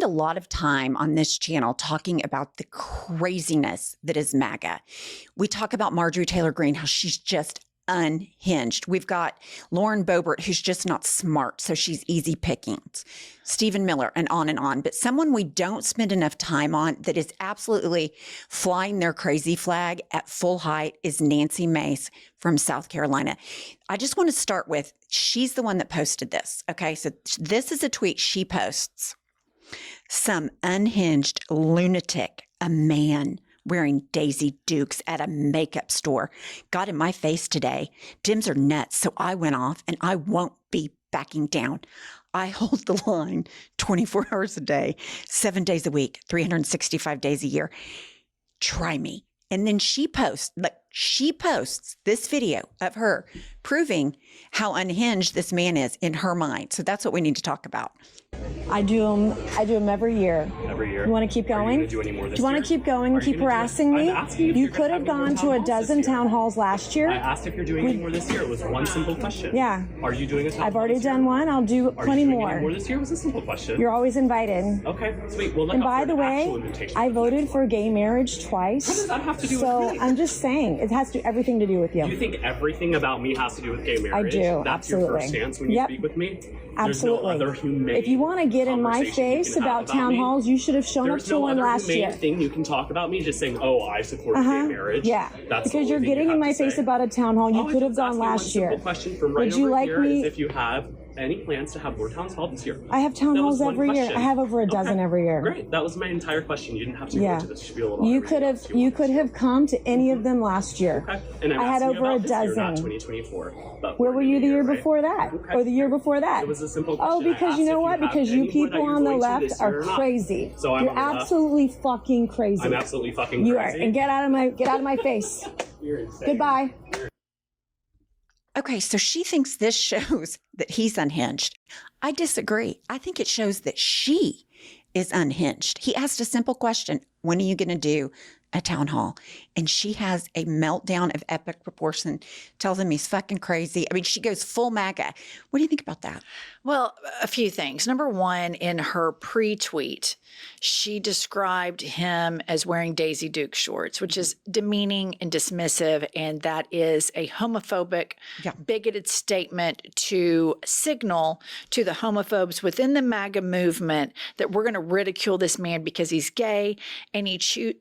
lot of time on this channel talking about the craziness that is MAGA. We talk about Marjorie Taylor Greene, how she's just unhinged. We've got Lauren Boebert, who's just not smart, so she's easy pickings. Stephen Miller, and on and on. But someone we don't spend enough time on that is absolutely flying their crazy flag at full height is Nancy Mace from South Carolina. I just want to start with, she's the one that posted this. Okay, so this is a tweet she posts. Some unhinged lunatic, a man wearing Daisy Dukes at a makeup store, got in my face today. Dims are nuts, so I went off and I won't be backing down. I hold the line 24 hours a day, 7 days a week, 365 days a year. Try me. And then she posts this video of her proving how unhinged this man is in her mind. So that's what we need to talk about. I do them every year. Every year. You want to keep going? Do you any more this do you want year? to keep going and keep harassing me? You could have gone to a dozen town halls last year. I asked if you're doing any more this year. It was one simple question. Yeah. Are you doing a town I've hall already this year? done one. I'll do plenty more. Are you doing any more this year? It was a simple question. You're always invited. Okay, sweet. Well, look And out by for the an actual way, invitation I for the voted next for one. gay marriage twice. What does that have to do with So me? I'm just saying, it has to everything to do with you. Do you think everything about me has to do with gay marriage? I do, That's absolutely. your first stance when you Yep. speak with me? Absolutely. There's no other humane If you want to get in my conversation you face can have about town me? halls, you should have shown up There's to no one other last humane year. thing you can talk about me just saying, oh, I support gay marriage. Yeah, That's because the you're only thing getting you in have my to face say. about a town hall. You Oh, could have just gone asking last one simple year. question from right Would you over like here me? is if you have any plans to have more town halls this year. I have town That halls was one every year. question. I have over a dozen Okay. every year. Great. That was my entire question. You didn't have to go Yeah. into the spiel about You everything could have else you wanted could to. have come to any of them last year. Okay. And I'm I had asking you over a about this year, dozen. not 2024. But Where we're were in you the year right? before that? Okay. Or the year before that? It was a simple question. Oh, I because asked you know if what? have Because you any more people that you're on the going to left this year are or not. crazy. So I'm You're on the left. absolutely fucking crazy. I'm absolutely fucking You crazy. are. And get out of my face. You're insane. Goodbye. Okay, so she thinks this shows that he's unhinged. I disagree. I think it shows that she is unhinged. He asked a simple question, when are you going to do a town hall? And she has a meltdown of epic proportion, tells him he's fucking crazy. I mean, she goes full MAGA. What do you think about that? Well, a few things. Number one, in her pre-tweet, she described him as wearing Daisy Duke shorts, which is demeaning and dismissive, and that is a homophobic, bigoted statement to signal to the homophobes within the MAGA movement that we're going to ridicule this man because he's gay and he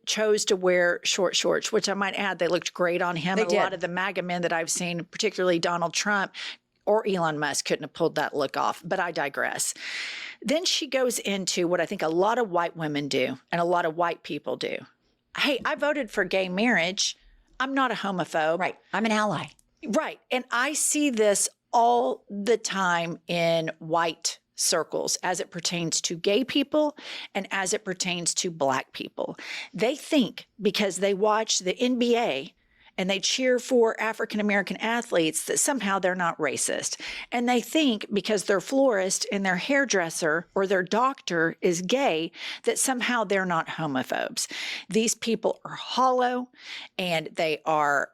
chose to wear short shorts, which I might add, they looked great on him. They And did. a lot of the MAGA men that I've seen, particularly Donald Trump, or Elon Musk couldn't have pulled that look off, but I digress. Then she goes into what I think a lot of white women do and a lot of white people do. Hey, I voted for gay marriage. I'm not a homophobe. Right. I'm an ally. Right. And I see this all the time in white circles as it pertains to gay people and as it pertains to Black people. They think because they watch the NBA and they cheer for African-American athletes that somehow they're not racist. And they think because their florist and their hairdresser or their doctor is gay, that somehow they're not homophobes. These people are hollow and they are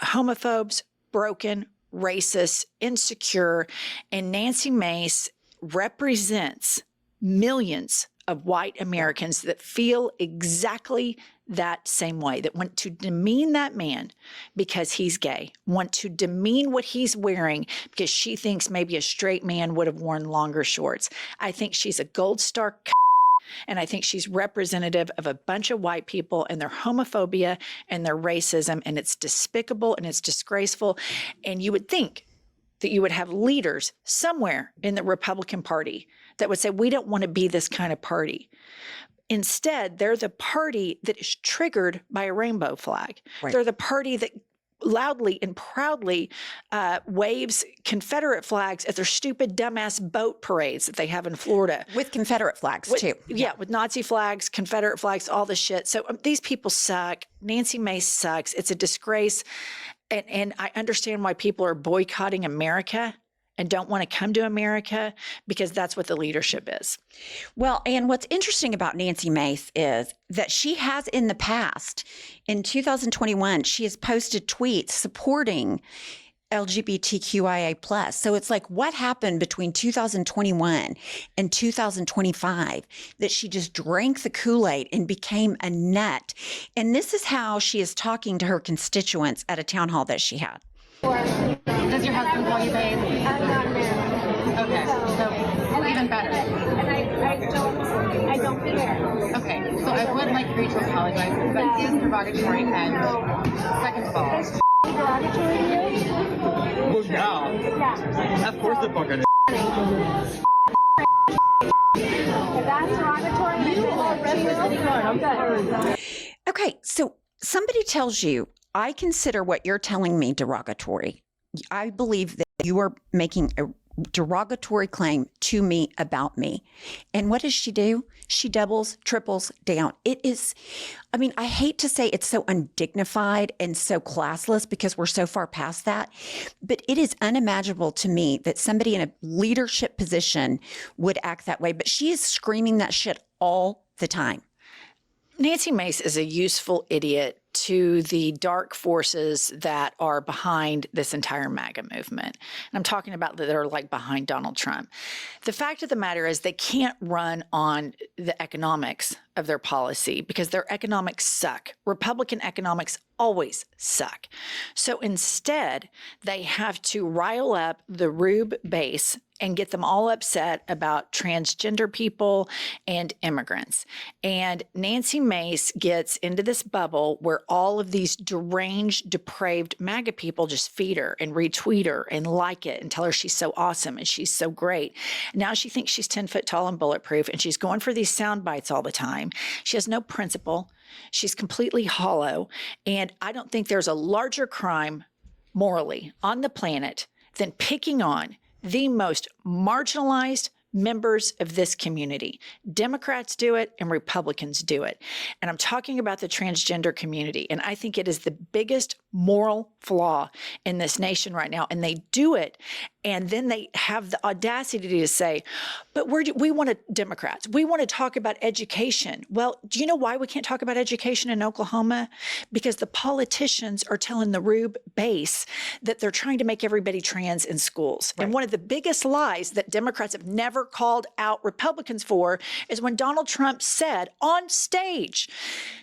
homophobes, broken, racist, insecure. And Nancy Mace represents millions of white Americans that feel exactly that same way, that want to demean that man because he's gay, want to demean what he's wearing because she thinks maybe a straight man would have worn longer shorts. I think she's a gold star and I think she's representative of a bunch of white people and their homophobia and their racism, and it's despicable and it's disgraceful. And you would think that you would have leaders somewhere in the Republican Party that would say, we don't want to be this kind of party. Instead, they're the party that is triggered by a rainbow flag. Right. They're the party that loudly and proudly waves Confederate flags at their stupid, dumbass boat parades that they have in Florida. With Confederate flags, too. Yeah, with Nazi flags, Confederate flags, all this shit. So these people suck. Nancy Mace sucks. It's a disgrace. And I understand why people are boycotting America and don't want to come to America because that's what the leadership is. Well, and what's interesting about Nancy Mace is that she has in the past, in 2021, she has posted tweets supporting LGBTQIA plus. So it's like, what happened between 2021 and 2025 that she just drank the Kool-Aid and became a nut? And this is how she is talking to her constituents at a town hall that she had. Does your husband call you babe? I'm not married. Okay, so even better. And I don't care. Okay, so I would like for you to apologize because that is derogatory. And second of all, Derogatory to you? Well, yeah. Yeah. Of course the fucking If that's derogatory, you are good. Okay, so somebody tells you, I consider what you're telling me derogatory. I believe that you are making a derogatory claim to me about me. And what does she do? She doubles, triples down. It is, I mean, I hate to say it's so undignified and so classless because we're so far past that, but it is unimaginable to me that somebody in a leadership position would act that way. But she is screaming that shit all the time. Nancy Mace is a useful idiot to the dark forces that are behind this entire MAGA movement. And I'm talking about that are like behind Donald Trump. The fact of the matter is they can't run on the economics of their policy because their economics suck. Republican economics always suck. So instead, they have to rile up the Rube base and get them all upset about transgender people and immigrants. And Nancy Mace gets into this bubble where all of these deranged, depraved MAGA people just feed her and retweet her and like it and tell her she's so awesome and she's so great. Now she thinks she's 10 foot tall and bulletproof and she's going for these sound bites all the time. She has no principle. She's completely hollow. And I don't think there's a larger crime morally on the planet than picking on the most marginalized members of this community. Democrats do it and Republicans do it. And I'm talking about the transgender community. And I think it is the biggest moral flaw in this nation right now. And they do it. And then they have the audacity to say, but we want to, Democrats, we want to talk about education. Well, do you know why we can't talk about education in Oklahoma? Because the politicians are telling the Rube base that they're trying to make everybody trans in schools. Right. And one of the biggest lies that Democrats have never called out Republicans for is when Donald Trump said on stage,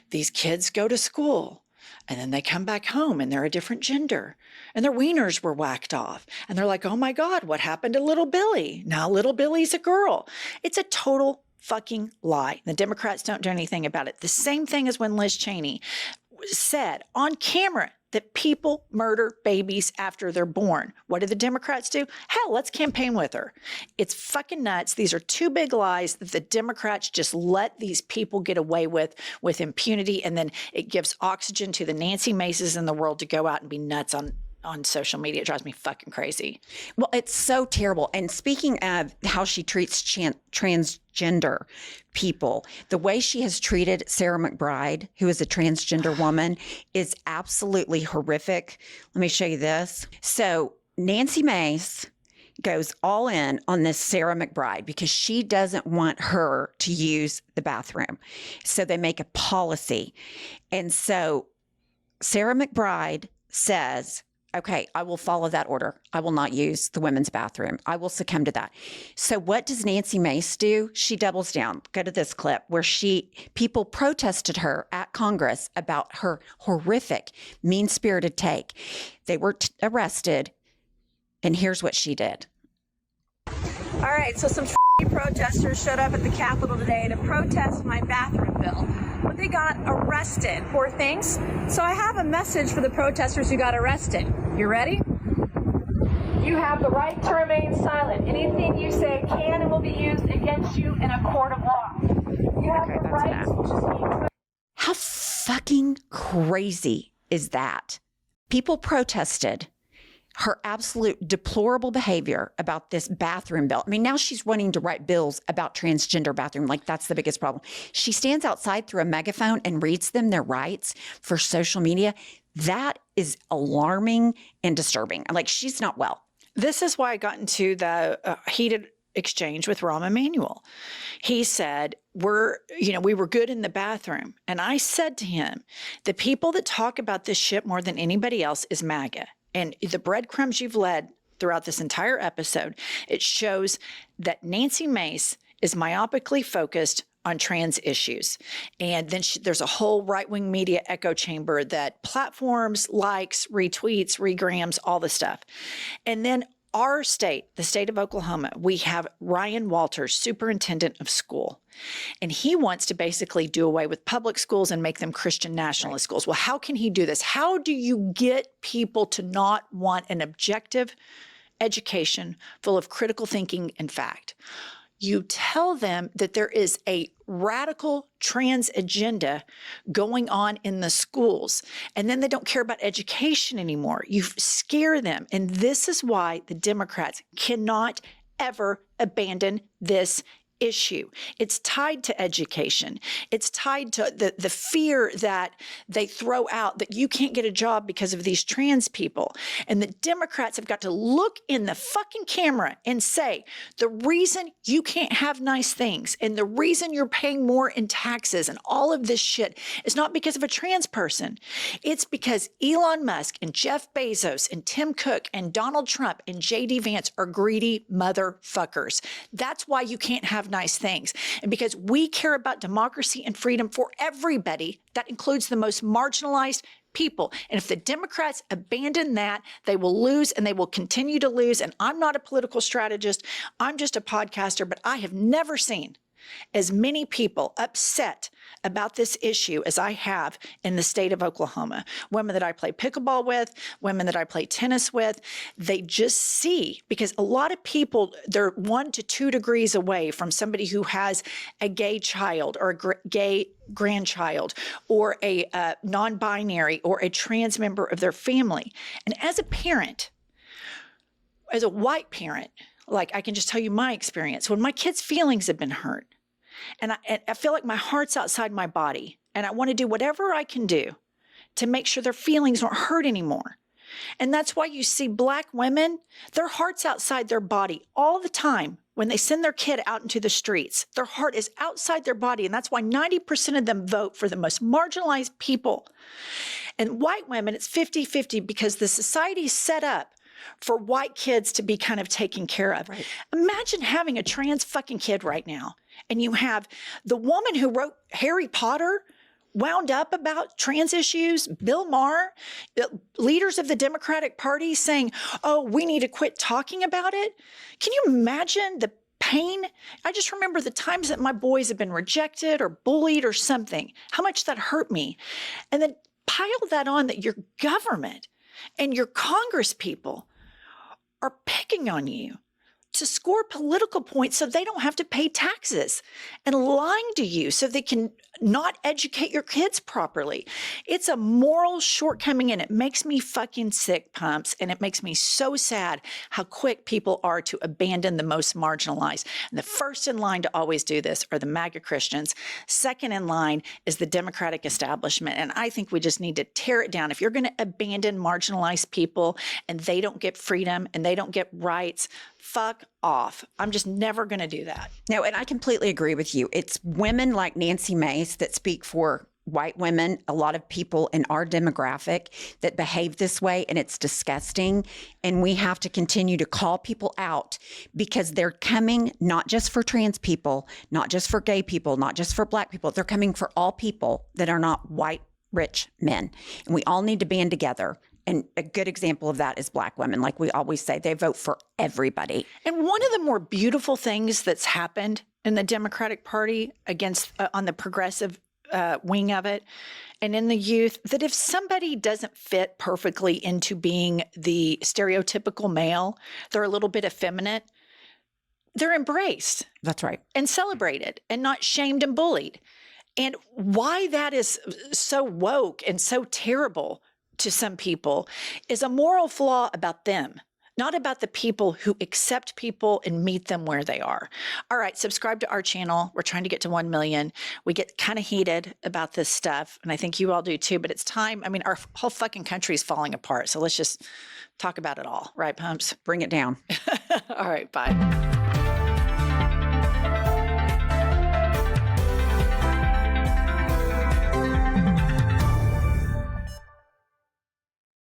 these kids go to school and then they come back home and they're a different gender and their wieners were whacked off. And they're like, oh my God, what happened to little Billy? Now little Billy's a girl. It's a total fucking lie. The Democrats don't do anything about it. The same thing as when Liz Cheney said on camera that people murder babies after they're born. What do the Democrats do? Hell, let's campaign with her. It's fucking nuts. These are two big lies that the Democrats just let these people get away with impunity, and then it gives oxygen to the Nancy Maces in the world to go out and be nuts on social media. It drives me fucking crazy. Well, it's so terrible. And speaking of how she treats transgender people, the way she has treated Sarah McBride, who is a transgender woman, is absolutely horrific. Let me show you this. So Nancy Mace goes all in on this Sarah McBride because she doesn't want her to use the bathroom. So they make a policy. And so Sarah McBride says, okay, I will follow that order. I will not use the women's bathroom. I will succumb to that. So what does Nancy Mace do? She doubles down. Go to this clip where people protested her at Congress about her horrific, mean-spirited take. They were arrested, and here's what she did. All right, so some protesters showed up at the Capitol today to protest my bathroom bill, but they got arrested, poor things. So I have a message for the protesters who got arrested. You ready? You have the right to remain silent. Anything you say can and will be used against you in a court of law. You have the right to speak. How fucking crazy is that? People protested her absolute deplorable behavior about this bathroom bill. I mean, now she's wanting to write bills about transgender bathroom. Like, that's the biggest problem. She stands outside through a megaphone and reads them their rights for social media. That is alarming and disturbing. Like, she's not well. This is why I got into the heated exchange with Rahm Emanuel. He said, we were good in the bathroom. And I said to him, the people that talk about this shit more than anybody else is MAGA. and the breadcrumbs you've led throughout this entire episode, it shows that Nancy Mace is myopically focused on trans issues. And then there's a whole right-wing media echo chamber that platforms, likes, retweets, regrams, all the stuff. And then our state, the state of Oklahoma, we have Ryan Walters, superintendent of school. And he wants to basically do away with public schools and make them Christian nationalist schools. Well, how can he do this? How do you get people to not want an objective education full of critical thinking and fact? You tell them that there is a radical trans agenda going on in the schools, and then they don't care about education anymore. You scare them. And this is why the Democrats cannot ever abandon this issue. It's tied to education. It's tied to the fear that they throw out that you can't get a job because of these trans people. And the Democrats have got to look in the fucking camera and say, the reason you can't have nice things and the reason you're paying more in taxes and all of this shit is not because of a trans person. It's because Elon Musk and Jeff Bezos and Tim Cook and Donald Trump and JD Vance are greedy motherfuckers. That's why you can't have nice things. And because we care about democracy and freedom for everybody, that includes the most marginalized people. And if the Democrats abandon that, they will lose and they will continue to lose. And I'm not a political strategist. I'm just a podcaster, but I have never seen as many people upset about this issue as I have in the state of Oklahoma. Women that I play pickleball with, women that I play tennis with, they just see, because a lot of people, they're 1 to 2 degrees away from somebody who has a gay child or a gay grandchild or a non-binary or a trans member of their family. And as a parent, as a white parent, like I can just tell you my experience, when my kids' feelings have been hurt, and I feel like my heart's outside my body, and I want to do whatever I can do to make sure their feelings don't hurt anymore. And that's why you see Black women, their heart's outside their body all the time. When they send their kid out into the streets, their heart is outside their body. And that's why 90% of them vote for the most marginalized people. And white women, it's 50-50 because the society is set up for white kids to be kind of taken care of. Right. Imagine having a trans fucking kid right now. And you have the woman who wrote Harry Potter wound up about trans issues, Bill Maher, leaders of the Democratic Party saying, oh, we need to quit talking about it. Can you imagine the pain? I just remember the times that my boys have been rejected or bullied or something, how much that hurt me. And then pile that on that your government and your Congress people are picking on you to score political points so they don't have to pay taxes and lying to you so they can not educate your kids properly. It's a moral shortcoming and it makes me fucking sick, pumps. And it makes me so sad how quick people are to abandon the most marginalized. And the first in line to always do this are the MAGA Christians. Second in line is the Democratic establishment. And I think we just need to tear it down. If you're going to abandon marginalized people and they don't get freedom and they don't get rights, fuck off. I'm just never going to do that. No, and I completely agree with you. It's women like Nancy Mace that speak for white women, a lot of people in our demographic that behave this way, and it's disgusting. And we have to continue to call people out because they're coming not just for trans people, not just for gay people, not just for Black people. They're coming for all people that are not white, rich men. And we all need to band together. And a good example of that is Black women. Like we always say, they vote for everybody. And one of the more beautiful things that's happened in the Democratic Party against on the progressive wing of it and in the youth, that if somebody doesn't fit perfectly into being the stereotypical male, they're a little bit effeminate, they're embraced. That's right. And celebrated and not shamed and bullied. And why that is so woke and so terrible to some people is a moral flaw about them, not about the people who accept people and meet them where they are. All right, subscribe to our channel. We're trying to get to 1 million. We get kind of heated about this stuff, and I think you all do too, but it's time. I mean, our whole fucking country is falling apart, so let's just talk about it all. Right, Pumps? Bring it down. All right, bye.